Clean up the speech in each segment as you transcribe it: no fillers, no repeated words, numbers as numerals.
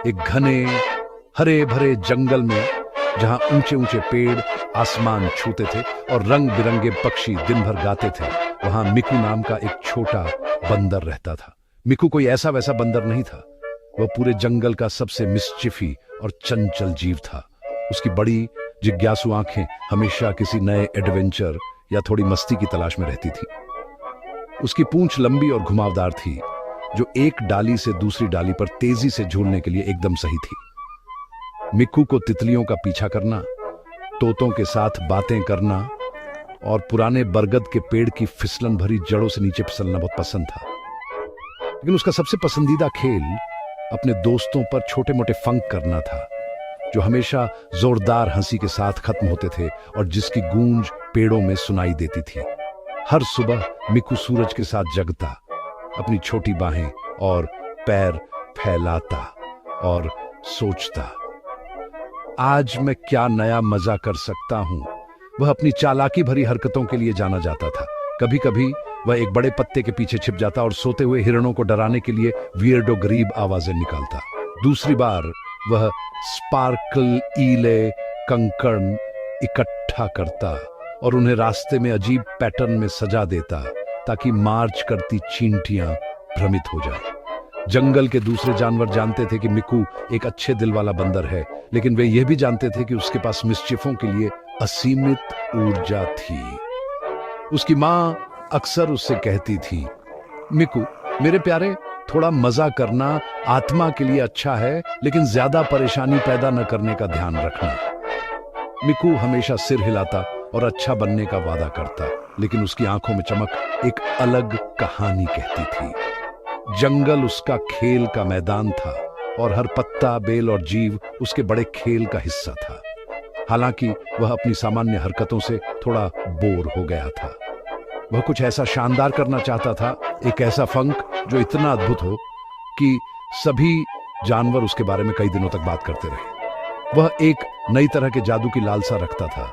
एक घने हरे भरे जंगल में, जहां ऊंचे ऊंचे पेड़ आसमान छूते थे और रंग बिरंगे पक्षी दिन भर गाते थे, वहां मिकू नाम का एक छोटा बंदर रहता था। मिकू कोई ऐसा वैसा बंदर नहीं था, वह पूरे जंगल का सबसे मिस्चिफी और चंचल जीव था। उसकी बड़ी जिज्ञासु आंखें हमेशा किसी नए एडवेंचर या थोड़ी मस्ती की तलाश में रहती थी। उसकी पूंछ लंबी और घुमावदार थी, जो एक डाली से दूसरी डाली पर तेजी से झूलने के लिए एकदम सही थी। मिक्कू को तितलियों का पीछा करना, तोतों के साथ बातें करना और पुराने बरगद के पेड़ की फिसलन भरी जड़ों से नीचे फिसलना बहुत पसंद था। लेकिन उसका सबसे पसंदीदा खेल अपने दोस्तों पर छोटे मोटे फंक करना था, जो हमेशा जोरदार हंसी के साथ खत्म होते थे और जिसकी गूंज पेड़ों में सुनाई देती थी। हर सुबह मिक्कू सूरज के साथ जगता, अपनी छोटी बाहें और पैर फैलाता और सोचता, आज मैं क्या नया मजा कर सकता हूं। वह अपनी चालाकी भरी हरकतों के लिए जाना जाता था। कभी कभी वह एक बड़े पत्ते के पीछे छिप जाता और सोते हुए हिरणों को डराने के लिए वियर्डो गरीब आवाजें निकालता। दूसरी बार वह स्पार्कल ईले कंकड़ इकट्ठा करता और उन्हें रास्ते में अजीब पैटर्न में सजा देता, ताकि मार्च करती चींटियां भ्रमित हो जाए। जंगल के दूसरे जानवर जानते थे कि मिक्कू एक अच्छे दिल वाला बंदर है, लेकिन वे यह भी जानते थे कि उसके पास मिस्चिफों के लिए असीमित ऊर्जा थी। उसकी मां अक्सर उससे कहती थी, मिक्कू मेरे प्यारे, थोड़ा मजा करना आत्मा के लिए अच्छा है, लेकिन ज्यादा परेशानी पैदा न करने का ध्यान रखना। मिक्कू हमेशा सिर हिलाता और अच्छा बनने का वादा करता, लेकिन उसकी आंखों में चमक एक अलग कहानी कहती थी। जंगल उसका खेल का मैदान था और हर पत्ता, बेल और जीव उसके बड़े खेल का हिस्सा था। हालांकि वह अपनी सामान्य हरकतों से थोड़ा बोर हो गया था। वह कुछ ऐसा शानदार करना चाहता था, एक ऐसा फंक जो इतना अद्भुत हो कि सभी जानवर उसके बारे में कई दिनों तक बात करते रहे। वह एक नई तरह के जादू की लालसा रखता था,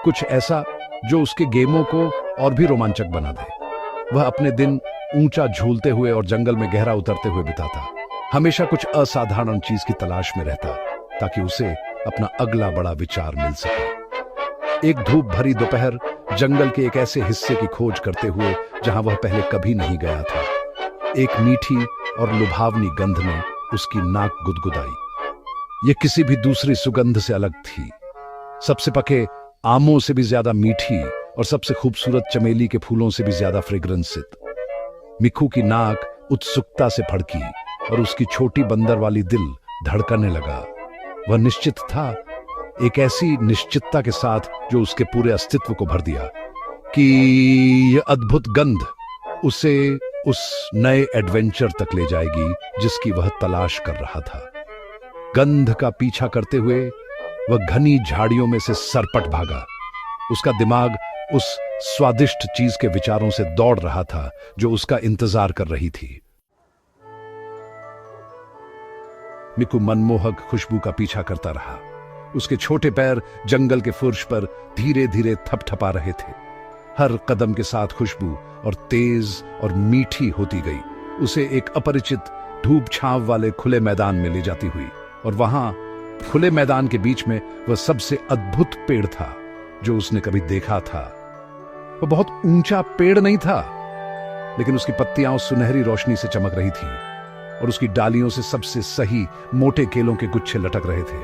कुछ ऐसा जो उसके गेमों को और भी रोमांचक बना दे। वह अपने दिन ऊंचा झूलते हुए और जंगल में गहरा उतरते हुए बिताता, हमेशा कुछ असाधारण चीज की तलाश में रहता, ताकि उसे अपना अगला बड़ा विचार मिल सके। एक धूप भरी दोपहर जंगल के एक ऐसे हिस्से की खोज करते हुए जहां वह पहले कभी नहीं गया था, एक मीठी और लुभावनी गंध ने उसकी नाक गुदगुदाई। यह किसी भी दूसरी सुगंध से अलग थी, सबसे पके आमों से भी ज्यादा मीठी और सबसे खूबसूरत चमेली के फूलों से भी ज्यादा फ्रेग्रेंसित। मिक्कू की नाक उत्सुकता से फड़की और उसकी छोटी बंदर वाली दिल धड़कने लगा। वह निश्चित था, एक ऐसी निश्चितता के साथ जो उसके पूरे अस्तित्व को भर दिया, कि यह अद्भुत गंध उसे उस नए एडवेंचर तक ले जाएगी जिसकी वह तलाश कर रहा था। गंध का पीछा करते हुए वह घनी झाड़ियों में से सरपट भागा। उसका दिमाग उस स्वादिष्ट चीज के विचारों से दौड़ रहा था जो उसका इंतजार कर रही थी। मिक्कू मनमोहक खुशबू का पीछा करता रहा। उसके छोटे पैर जंगल के फर्श पर धीरे धीरे थपथपा रहे थे। हर कदम के साथ खुशबू और तेज और मीठी होती गई, उसे एक अपरिचित धूप छांव वाले खुले मैदान में ले जाती हुई। और वहां खुले मैदान के बीच में वह सबसे अद्भुत पेड़ था जो उसने कभी देखा था। वह बहुत ऊंचा पेड़ नहीं था, लेकिन उसकी पत्तियां सुनहरी रोशनी से चमक रही थी और उसकी डालियों से सबसे सही मोटे केलों के गुच्छे लटक रहे थे।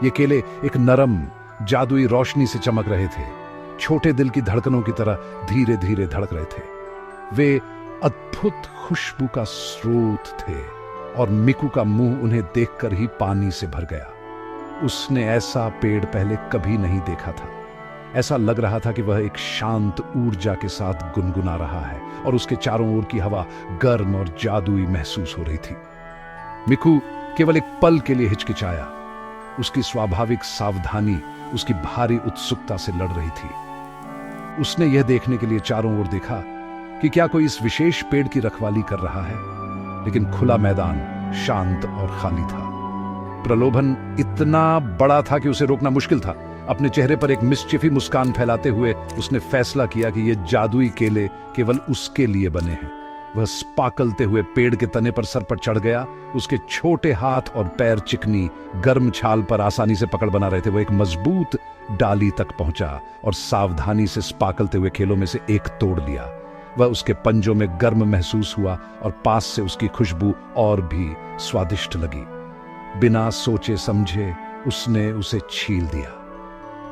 ये केले एक नरम जादुई रोशनी से चमक रहे थे, छोटे दिल की धड़कनों की तरह धीरे धीरे धड़क रहे थे। वे अद्भुत खुशबू का स्रोत थे और मिक्कू का मुंह उन्हें देखकर ही पानी से भर गया। उसने ऐसा पेड़ पहले कभी नहीं देखा था। ऐसा लग रहा था कि वह एक शांत ऊर्जा के साथ गुनगुना रहा है और उसके चारों ओर की हवा गर्म और जादुई महसूस हो रही थी। मिक्कू केवल एक पल के लिए हिचकिचाया। उसकी स्वाभाविक सावधानी उसकी भारी उत्सुकता से लड़ रही थी। उसने यह देखने के लिए चारों ओर देखा कि क्या कोई इस विशेष पेड़ की रखवाली कर रहा है, लेकिन खुला मैदान शांत और खाली था। प्रलोभन इतना बड़ा था कि उसे रोकना मुश्किल था। अपने चेहरे पर एक मिस्चिफी मुस्कान फैलाते हुए उसने फैसला किया कि ये जादुई केले केवल उसके लिए बने हैं। वह स्पाकलते हुए पेड़ के तने पर सर पर चढ़ गया। उसके छोटे हाथ और पैर चिकनी गर्म छाल पर आसानी से पकड़ बना रहे थे। वह एक मजबूत डाली तक पहुंचा और सावधानी से स्पाकलते हुए खेलों में से एक तोड़ लिया। वह उसके पंजों में गर्म महसूस हुआ और पास से उसकी खुशबू और भी स्वादिष्ट लगी। बिना सोचे समझे उसने उसे छील दिया।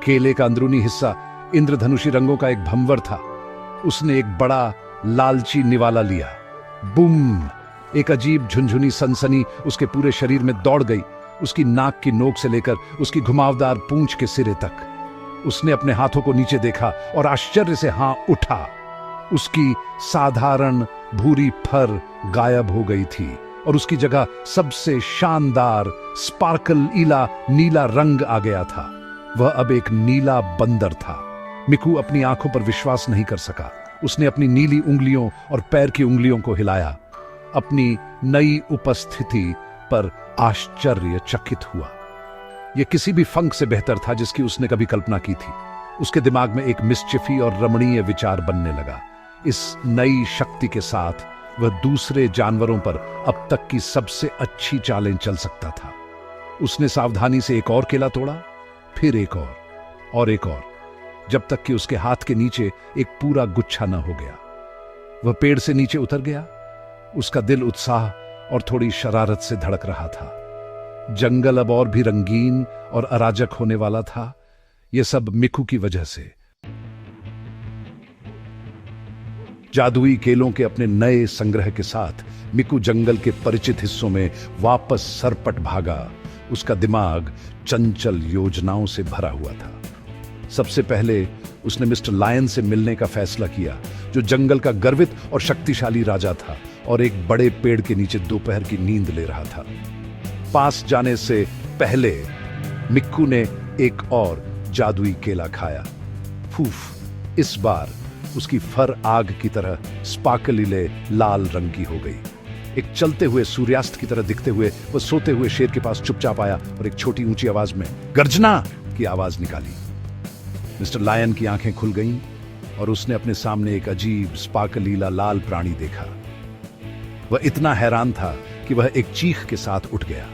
केले का अंदरूनी हिस्सा इंद्रधनुषी रंगों का एक भंवर था। उसने एक बड़ा लालची निवाला लिया। बूम! एक अजीब झुनझुनी सनसनी उसके पूरे शरीर में दौड़ गई, उसकी नाक की नोक से लेकर उसकी घुमावदार पूंछ के सिरे तक। उसने अपने हाथों को नीचे देखा और आश्चर्य से हाँ उठा। उसकी साधारण भूरी फर गायब हो गई थी और उसकी जगह सबसे शानदार स्पार्कल ईला नीला रंग आ गया था। वह अब एक नीला बंदर था। मिकू अपनी आंखों पर विश्वास नहीं कर सका। उसने अपनी नीली उंगलियों और पैर की उंगलियों को हिलाया। अपनी नई उपस्थिति पर आश्चर्यचकित हुआ। यह किसी भी फंक से बेहतर था जिसकी उसने कभी कल्पना की थी। उसके दिमाग में एक मिस्चिफी और रमणीय विचार बनने लगा। इस नई शक्ति के साथ वह दूसरे जानवरों पर अब तक की सबसे अच्छी चालें चल सकता था। उसने सावधानी से एक और केला तोड़ा, फिर एक और एक और, जब तक कि उसके हाथ के नीचे एक पूरा गुच्छा न हो गया। वह पेड़ से नीचे उतर गया। उसका दिल उत्साह और थोड़ी शरारत से धड़क रहा था। जंगल अब और भी रंगीन और अराजक होने वाला था। यह सब मिकू की वजह से। जादुई केलों के अपने नए संग्रह के साथ मिकू जंगल के परिचित हिस्सों में वापस सरपट भागा। उसका दिमाग चंचल योजनाओं से भरा हुआ था। सबसे पहले उसने मिस्टर लायन से मिलने का फैसला किया, जो जंगल का गर्वित और शक्तिशाली राजा था और एक बड़े पेड़ के नीचे दोपहर की नींद ले रहा था। पास जाने से पहले मिक्कू ने एक और जादुई केला खाया। फूफ! इस बार उसकी फर आग की तरह स्पार्कलीले लाल रंग की हो गई। एक चलते हुए सूर्यास्त की तरह दिखते हुए वह सोते हुए शेर के पास चुपचाप आया और एक छोटी ऊंची आवाज में गर्जना की आवाज निकाली। मिस्टर लायन की आंखें खुल गईं और उसने अपने सामने एक अजीब स्पार्कलीला लाल प्राणी देखा। वह इतना हैरान था कि वह एक चीख के साथ उठ गया।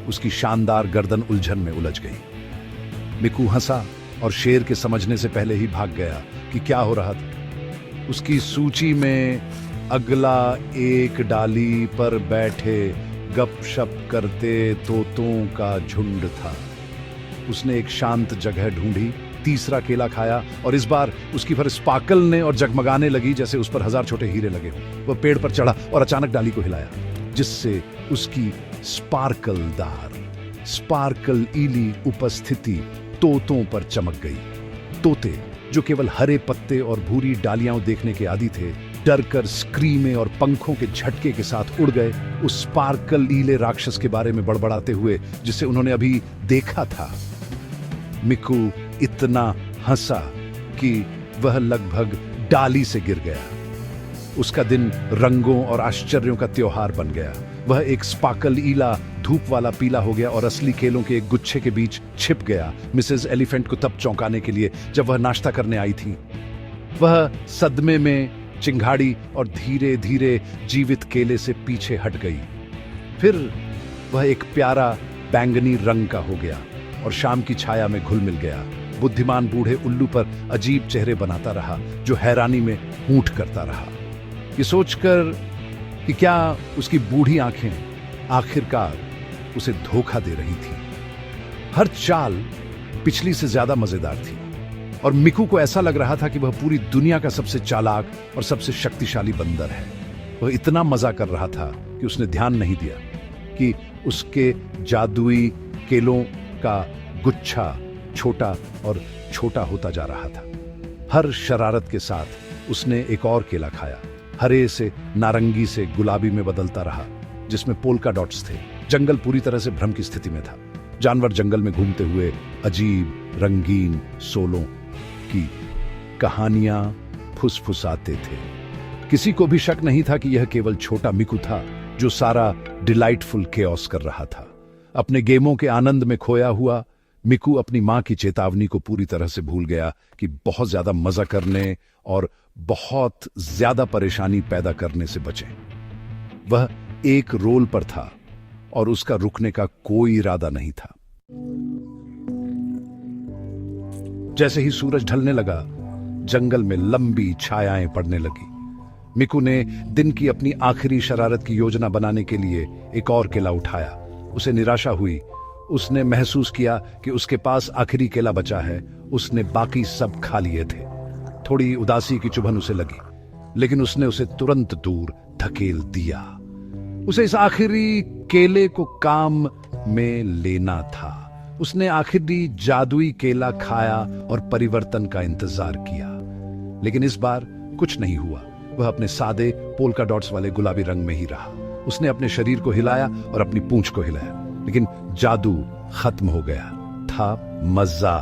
उसकी शानदार गर्दन उलझन में उलझ गई। मिकू हंसा और शेर के समझने से पहले ही भाग गया कि क्या हो रहा था। उसकी सूची में अगला एक डाली पर बैठे गपशप करते तोतों का झुंड था। उसने एक शांत जगह ढूंढी, तीसरा केला खाया और इस बार उसकी फर स्पार्कलने और जगमगाने लगी जैसे उस पर 1000 छोटे हीरे लगे हों। वह पेड़ पर चढ़ा और अचानक डाली को हिलाया, जिससे उसकी स्पार्कल ईली उपस्थिति तोतों पर चमक गई। तोते, जो केवल हरे पत्ते और भूरी डालियां देखने के आदी थे, डरकर स्क्रीमें और पंखों के झटके के साथ उड़ गए उस स्पार्कल ईले राक्षस के बारे में बड़बड़ाते हुए जिसे उन्होंने अभी देखा था। मिकू इतना हंसा कि वह लगभग डाली से गिर गया। उसका दिन रंगों और आश्चर्यों का त्योहार बन गया। वह एक स्पार्कल ईला धूप वाला पीला हो गया और असली केलों के एक गुच्छे के बीच छिप गया। मिसेस एलिफेंट को तब चौंकाने के लिए जब वह नाश्ता करने आई थी। वह सदमे में चिंगाड़ी और धीरे धीरे जीवित केले से पीछे हट गई। फिर वह एक प्यारा बैंगनी रंग का हो गया और शाम की छाया में घुल मिल गया। बुद्धिमान बूढ़े उल्लू पर अजीब चेहरे बनाता रहा, जो हैरानी में हूंठ करता रहा, ये सोचकर कि क्या उसकी बूढ़ी आंखें आखिरकार उसे धोखा दे रही थी। हर चाल पिछली से ज्यादा मजेदार थी और मिकू को ऐसा लग रहा था कि वह पूरी दुनिया का सबसे चालाक और सबसे शक्तिशाली बंदर है। वह इतना मजा कर रहा था कि उसने ध्यान नहीं दिया कि उसके जादुई केलों का गुच्छा छोटा और छोटा होता जा रहा था। हर शरारत के साथ उसने एक और केला खाया। हरे से नारंगी से गुलाबी में बदलता रहा, जिसमें पोल्का डॉट्स थे। जंगल पूरी तरह से भ्रम की स्थिति में था। जानवर जंगल में घूमते हुए अजीब रंगीन सोलों की कहानियां फुसफुसाते थे। किसी को भी शक नहीं था कि यह केवल छोटा मिकू था, जो सारा डिलाइटफुल केओस कर रहा था, अपने गेमों के आनंद में खोया हुआ, मिकू अपनी मां की चेतावनी को पूरी तरह से भूल गया कि बहुत ज्यादा मजा करने और बहुत ज्यादा परेशानी पैदा करने से बचे। वह एक रोल पर था और उसका रुकने का कोई इरादा नहीं था। जैसे ही सूरज ढलने लगा, जंगल में लंबी छायाएं पड़ने लगी। मिकू ने दिन की अपनी आखिरी शरारत की योजना बनाने के लिए एक और केला उठाया। उसे निराशा हुई। उसने महसूस किया कि उसके पास आखिरी केला बचा है। उसने बाकी सब खा लिए थे। थोड़ी उदासी की चुभन उसे लगी, लेकिन उसने उसे तुरंत दूर धकेल दिया। उसे इस आखिरी केले को काम में लेना था। उसने आखिरी जादुई केला खाया और परिवर्तन का इंतजार किया, लेकिन इस बार कुछ नहीं हुआ। वह अपने सादे पोल्का डॉट्स वाले गुलाबी रंग में ही रहा। उसने अपने शरीर को हिलाया और अपनी पूंछ को हिलाया, लेकिन जादू खत्म हो गया था। मजा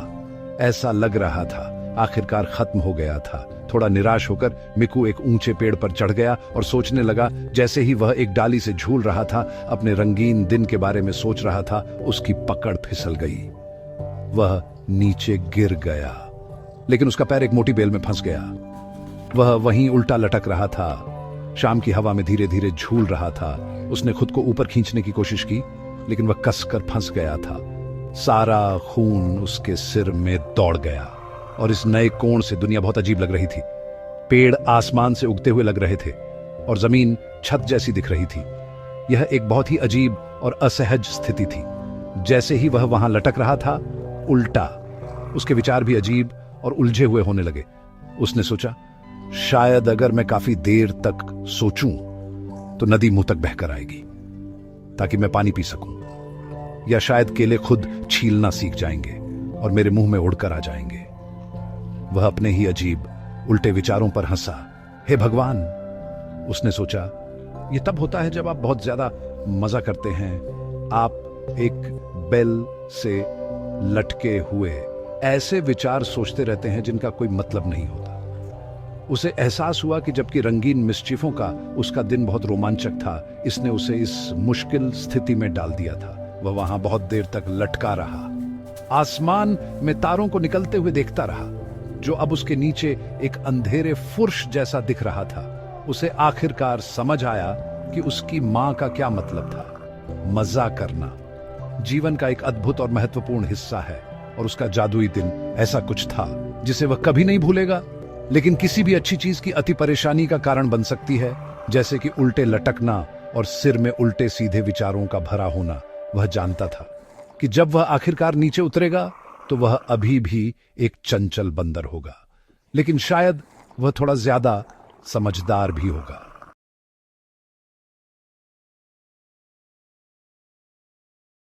ऐसा लग रहा था आखिरकार खत्म हो गया था। थोड़ा निराश होकर मिकू एक ऊंचे पेड़ पर चढ़ गया और सोचने लगा। जैसे ही वह एक डाली से झूल रहा था, अपने रंगीन दिन के बारे में सोच रहा था, उसकी पकड़ फिसल गई। वह नीचे गिर गया, लेकिन उसका पैर एक मोटी बेल में फंस गया। वह वहीं उल्टा लटक रहा था, शाम की हवा में धीरे धीरे झूल रहा था। उसने खुद को ऊपर खींचने की कोशिश की, लेकिन वह कसकर फंस गया था। सारा खून उसके सिर में दौड़ गया और इस नए कोण से दुनिया बहुत अजीब लग रही थी। पेड़ आसमान से उगते हुए लग रहे थे और जमीन छत जैसी दिख रही थी। यह एक बहुत ही अजीब और असहज स्थिति थी। जैसे ही वह वहां लटक रहा था, उल्टा उसके विचार भी अजीब और उलझे हुए होने लगे। उसने सोचा, शायद अगर मैं काफी देर तक सोचूं तो नदी मुंह तक बहकर आएगी ताकि मैं पानी पी सकूं, या शायद केले खुद छीलना सीख जाएंगे और मेरे मुंह में उड़कर आ जाएंगे। वह अपने ही अजीब उल्टे विचारों पर हंसा। हे भगवान, उसने सोचा, यह तब होता है जब आप बहुत ज्यादा मजा करते हैं। आप एक बेल से लटके हुए ऐसे विचार सोचते रहते हैं जिनका कोई मतलब नहीं होता। उसे एहसास हुआ कि जबकि रंगीन मिस्चीफों का उसका दिन बहुत रोमांचक था, इसने उसे इस मुश्किल स्थिति में डाल दिया था। वह वहां बहुत देर तक लटका रहा, आसमान में तारों को निकलते हुए देखता रहा, जो अब उसके नीचे एक अंधेरे फुर्श जैसा दिख रहा था। उसे आखिरकार समझ आया कि उसकी मां का क्या मतलब था। मजा करना जीवन का एक अद्भुत और महत्वपूर्ण हिस्सा है, और उसका जादुई दिन ऐसा कुछ था जिसे वह कभी नहीं भूलेगा। लेकिन किसी भी अच्छी चीज की अति परेशानी का कारण बन सकती है, जैसे कि उल्टे लटकना और सिर में उल्टे सीधे विचारों का भरा होना। वह जानता था कि जब वह आखिरकार नीचे उतरेगा तो वह अभी भी एक चंचल बंदर होगा, लेकिन शायद वह थोड़ा ज्यादा समझदार भी होगा।